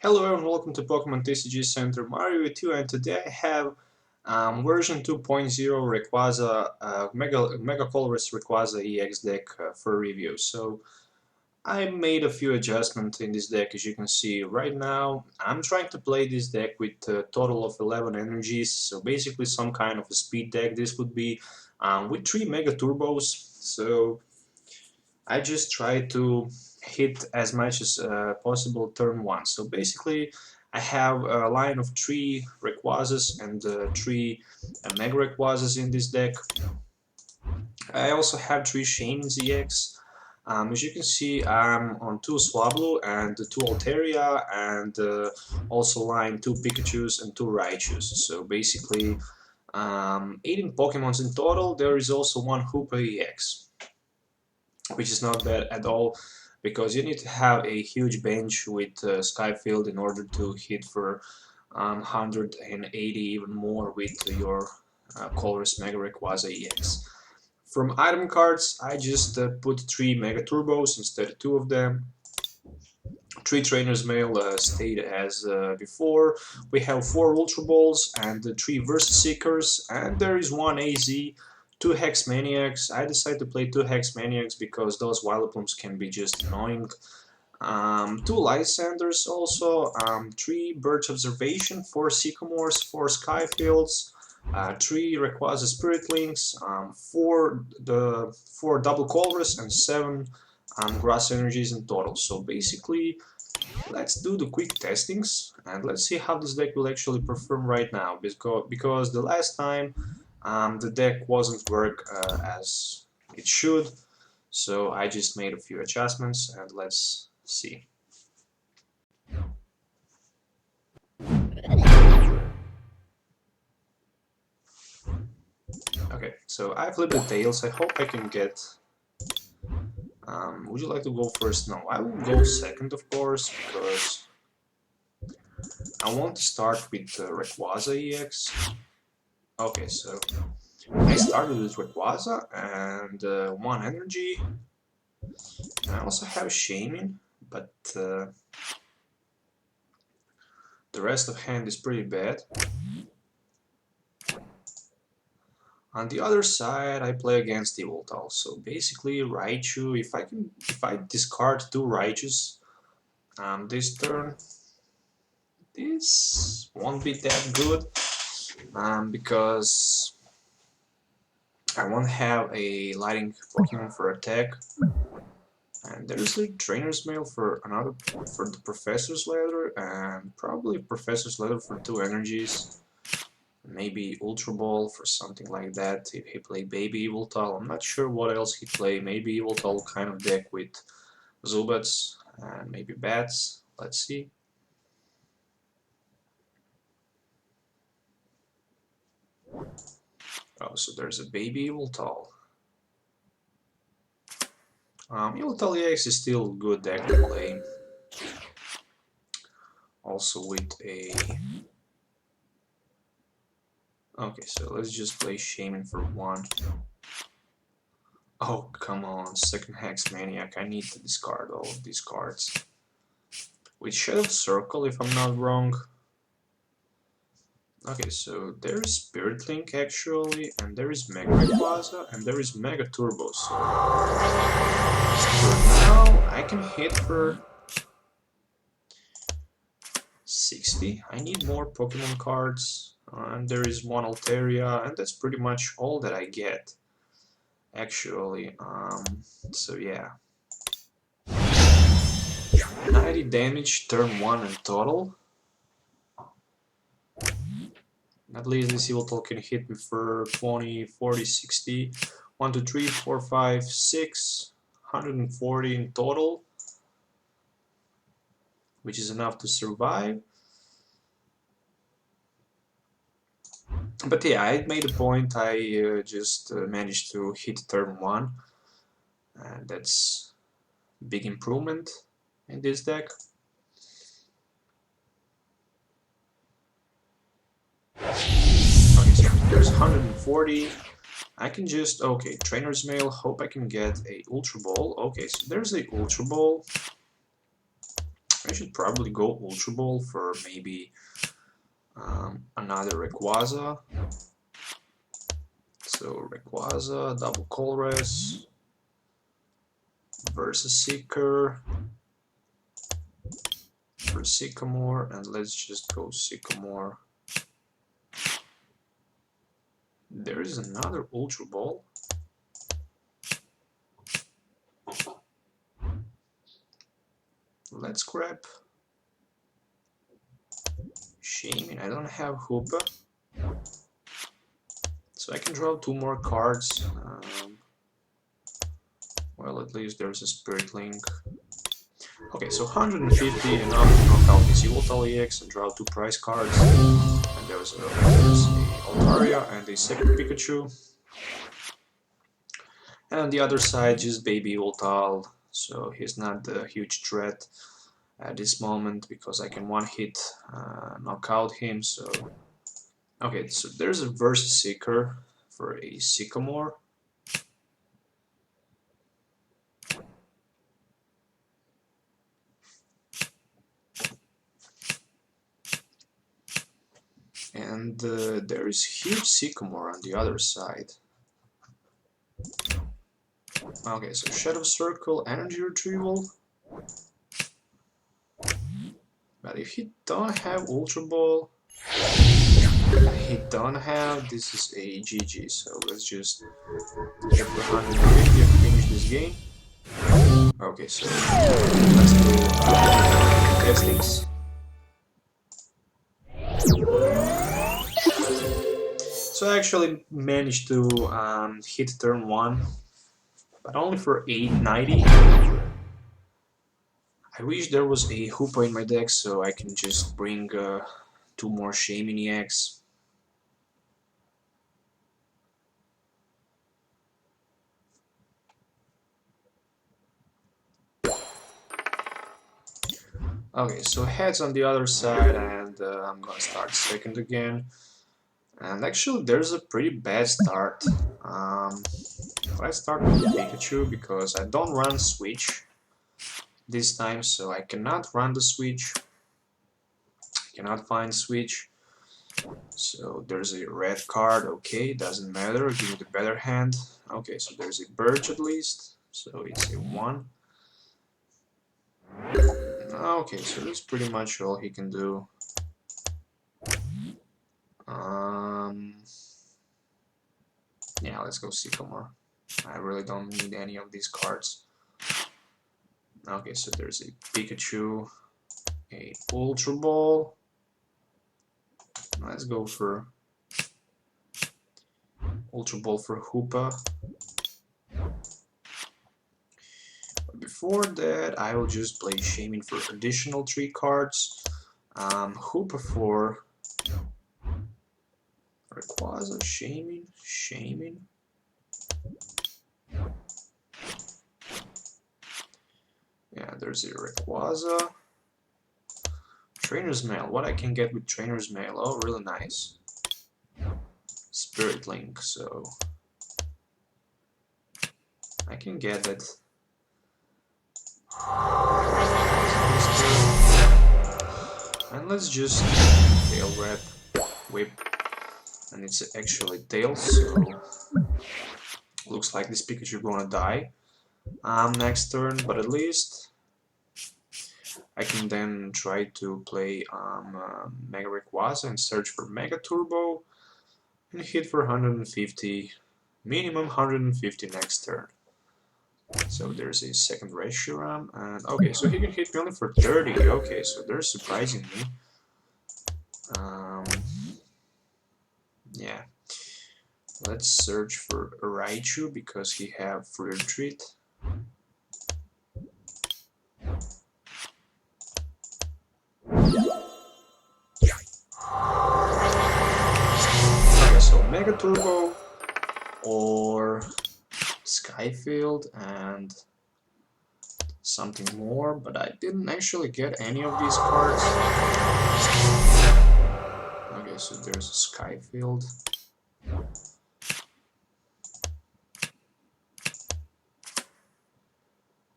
Hello everyone, welcome to Pokemon TCG Center Mario with you, and today I have version 2.0 Rayquaza, Mega Colress Rayquaza EX deck for review. So I made a few adjustments in this deck, as you can see right now. I'm trying to play this deck with a total of 11 energies, so basically some kind of a speed deck this would be, with 3 Mega Turbos. So I just try to hit as much as possible turn 1. So basically I have a line of 3 Rayquazas and 3 Mega Rayquazas in this deck. I also have 3 Shane's EX. As you can see, I'm on 2 Swablu and 2 Altaria, and also line 2 Pikachus and 2 Raichus. So basically 18 Pokemons in total. There is also 1 Hoopa EX, which is not bad at all, because you need to have a huge bench with Skyfield in order to hit for 180 even more with your Colress Mega Rayquaza EX. From item cards, I just put 3 Mega Turbos instead of 2 of them. 3 Trainer's Mail stayed as before. We have 4 Ultra Balls and 3 Versus Seekers, and there is 1 AZ, 2 Hex Maniacs. I decided to play 2 Hex Maniacs because those Vileplumes can be just annoying. 2 Lysanders also, 3 Birch Observation, 4 Sycamores, 4 Skyfields, 3 Rayquaza Spirit Links, 4 Double Colress, and 7 Grass Energies in total. So basically, let's do the quick testings and let's see how this deck will actually perform right now, because the last time the deck wasn't work as it should, so I just made a few adjustments and let's see. Okay, so I flipped the tails. I hope I can get... would you like to go first? No, I will go second, of course, because I want to start with Rayquaza EX. Okay, so I started with Rayquaza and 1 energy. I also have Shaman, but the rest of hand is pretty bad. On the other side, I play against Yveltal, so basically Raichu. If I discard 2 Raichus this turn, this won't be that good, because I won't have a Lighting Pokemon for attack. And there's a Trainer's Mail for the Professor's Letter, and probably Professor's Letter for 2 energies. Maybe Ultra Ball for something like that if he play Baby Yveltal. I'm not sure what else he play. Maybe Yveltal kind of deck with Zubats and maybe Bats. Let's see. Oh, so there's a Baby Yveltal. Yveltal EX is still a good deck to play. Also with a... Okay, so let's just play Shaman for 1. Oh, come on, second Hex Maniac. I need to discard all of these cards. With Shadow Circle, if I'm not wrong. Okay, so there is Spirit Link actually, and there is Mega Rayquaza, and there is Mega Turbo. So now I can hit for 60. I need more Pokemon cards. And there is 1 Altaria, and that's pretty much all that I get, actually. So yeah, 90 damage turn 1 in total. At least this Yveltal can hit me for 20, 40, 60, 1, 2, 3, 4, 5, 6, 140 in total, which is enough to survive. But yeah, I made a point. I just managed to hit turn 1, and that's a big improvement in this deck. Okay, so there's 140. I can just... Okay, Trainer's Mail. Hope I can get a Ultra Ball. Okay, so there's a Ultra Ball. I should probably go Ultra Ball for maybe another Rayquaza. So Rayquaza, double Colress, versus Seeker, for Sycamore, and let's just go Sycamore. There is another Ultra Ball. Let's grab Shaman. I don't have Hoopa, so I can draw 2 more cards. Well, at least there's a Spirit Link. Okay, so 150 enough to knock out this Yveltal EX and draw 2 prize cards. And there's a Altaria and a second Pikachu. And on the other side, just baby Yveltal, so he's not a huge threat at this moment because I can one hit knock out him. So okay, so there's a Versus Seeker for a Sycamore. And there is huge Sycamore on the other side. Okay, so Shadow Circle, Energy Retrieval. But if he don't have Ultra Ball, he don't have, this is a GG, so let's just get the 150 and finish this game. Okay, so let's do testings. So I actually managed to hit turn 1, but only for 890. I wish there was a Hoopa in my deck so I can just bring 2 more Shaman EX. Okay, so heads on the other side, and I'm gonna start second again. And actually there's a pretty bad start. Let's start with Pikachu because I don't run Switch this time, so I cannot run the Switch. I cannot find Switch. So there's a red card, okay, doesn't matter, give me the better hand. Okay, so there's a Birch at least, so it's a 1. Okay, so that's pretty much all he can do. Yeah, let's go Sycamore. I really don't need any of these cards. Okay, so there's a Pikachu, a Ultra Ball. Let's go for Ultra Ball for Hoopa. But before that, I will just play Shaman for additional 3 cards. Hoopa for Rayquaza, Shaman. Yeah, there's a Rayquaza. Trainer's Mail. What I can get with Trainer's Mail? Oh, really nice. Spirit Link, so I can get it. And let's just Tail Wrap, Whip, and it's actually Tails, so looks like this Pikachu gonna die next turn, but at least I can then try to play Mega Rayquaza and search for Mega Turbo and hit for 150, minimum 150 next turn. So there's a second Reshiram, and okay, so he can hit me only for 30. Okay, so they're surprising me. Yeah, let's search for Raichu because he have free retreat. Okay, so Mega Turbo or Skyfield and something more, but I didn't actually get any of these cards. Okay, so there's a Skyfield.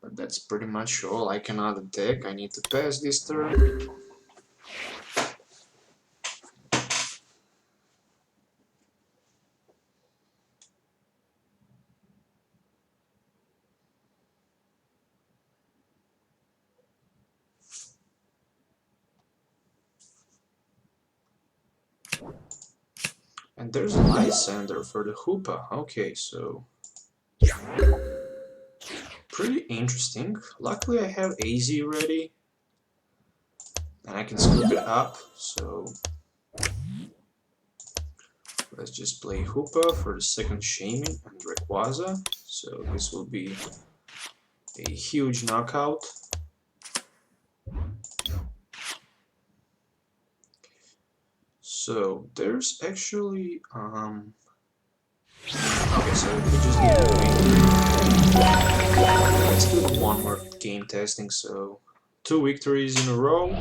But That's pretty much all I cannot attack. I need to pass this turn. And there's a Lysander for the Hoopa. Okay, so pretty interesting. Luckily I have AZ ready. And I can scoop it up, so let's just play Hoopa for the second Shaman and Rayquaza. So this will be a huge knockout. So there's actually okay, so we just need to win. Let's do one more game testing. So 2 victories in a row.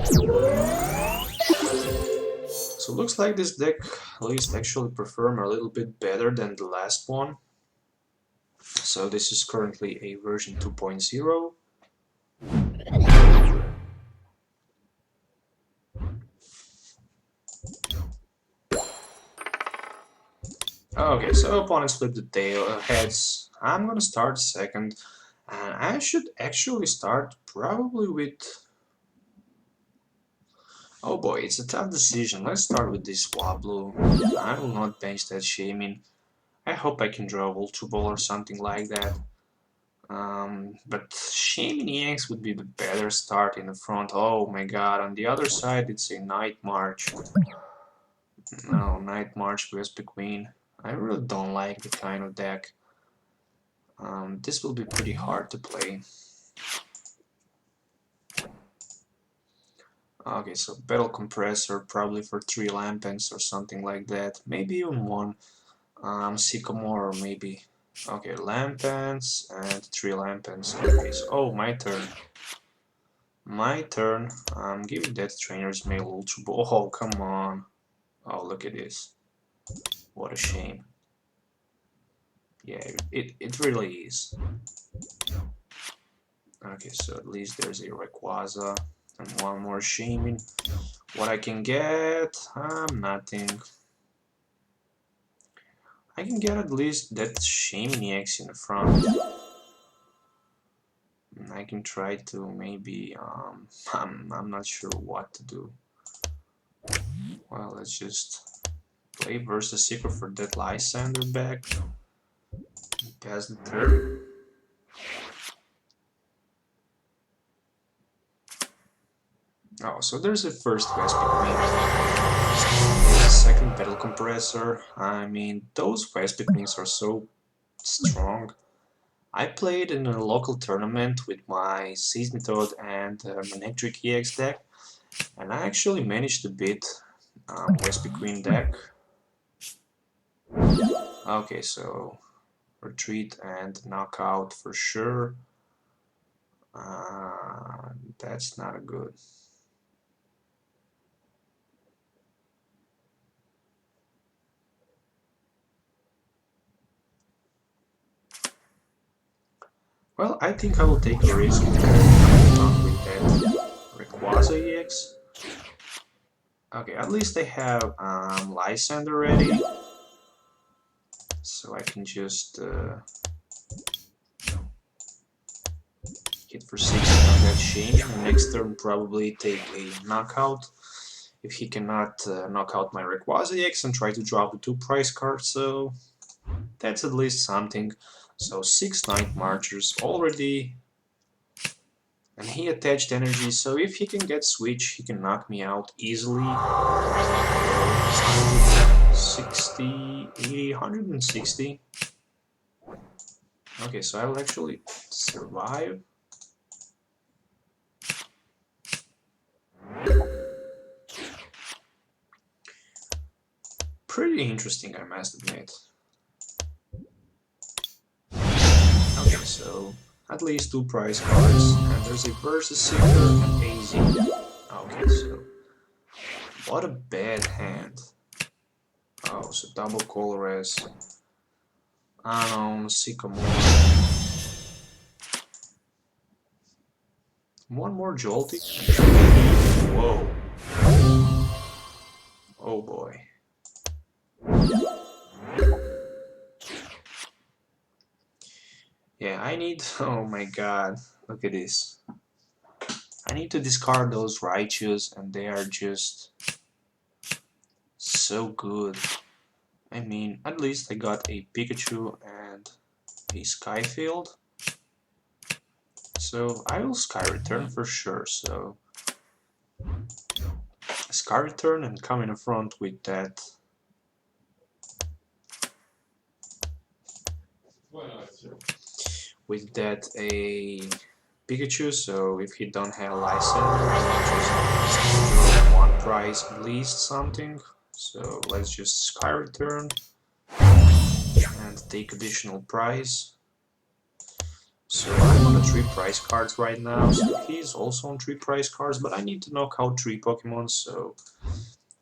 So looks like this deck at least actually performed a little bit better than the last one. So this is currently a version 2.0. Okay, so opponents flip the tail heads. I'm gonna start second, and I should actually start probably with. Oh boy, it's a tough decision. Let's start with this Swablu. I will not bench that Shaman. I hope I can draw Ultra Ball or something like that. But Shaman EX would be the better start in the front. Oh my god, on the other side it's a Night March. No, Night March Vesper Queen. I really don't like the kind of deck. This will be pretty hard to play. Okay, so Battle Compressor probably for 3 Lampens or something like that. Maybe even 1 Sycamore or maybe. Okay, Lampens and 3 Lampens. Okay, so oh, my turn. My turn. I'm giving that Trainer's Mail Ultra Ball. Oh, come on. Oh, look at this. What a shame. Yeah, it really is. Okay, so at least there's a Rayquaza and 1 more Shaman. What I can get? Nothing. I can get at least that Shaman EX in the front. And I can try to maybe, I'm not sure what to do. Well, let's just play versus Secret for that Lysander back. Pass the turn. Oh, so there's a first Vesper Queen. There's a second Battle Compressor. I mean, those Vesper Queens are so strong. I played in a local tournament with my Seismitoad and Manectric EX deck, and I actually managed to beat Vesper Queen deck. Okay, so retreat and knockout for sure. That's not a good. Well, I think I will take a risk with that Rayquaza EX. Okay, at least I have Lysander ready, so I can just hit for 6 on that Shaman, and next turn probably take a knockout if he cannot knock out my Rayquaza EX and try to drop the 2 prize cards, so that's at least something. So 6 Night Marchers already, and he attached energy, so if he can get switch, he can knock me out easily. 160, 80, 160. Okay, so I'll actually survive. Pretty interesting, I must admit. Okay, so at least 2 prize cards, and there's a Versus Seeker and AZ. Okay, so what a bad hand. Oh, so double Colress, Sycamore. One more Joltik. Whoa. Oh boy. Yeah, I need... Oh my god. Look at this. I need to discard those Raichus, and they are just so good. I mean, at least I got a Pikachu and a Skyfield. So I will Sky Return for sure. So Sky Return and come in front with that. With that a Pikachu. So if he don't have license, just one prize at least something. So let's just Sky Return and take additional prize. So I'm on 3 prize cards right now, so he's also on 3 prize cards, but I need to knock out 3 Pokemon, so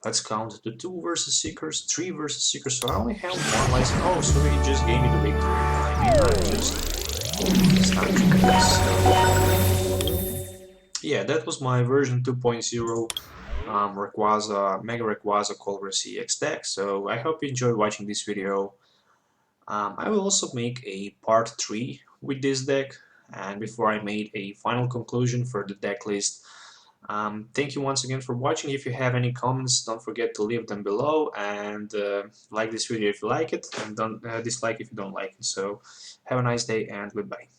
let's count the 2 versus Seekers, 3 versus Seekers, so I only have 1 license. Oh, so he just gave me the victory. I mean, I'm just stunting this. Yeah, that was my version 2.0 Rayquaza, Mega Rayquaza Colress EX deck, so I hope you enjoyed watching this video. I will also make a part 3 with this deck, and before I made a final conclusion for the deck list. Thank you once again for watching. If you have any comments, don't forget to leave them below, and like this video if you like it, and don't dislike if you don't like it. So have a nice day and goodbye.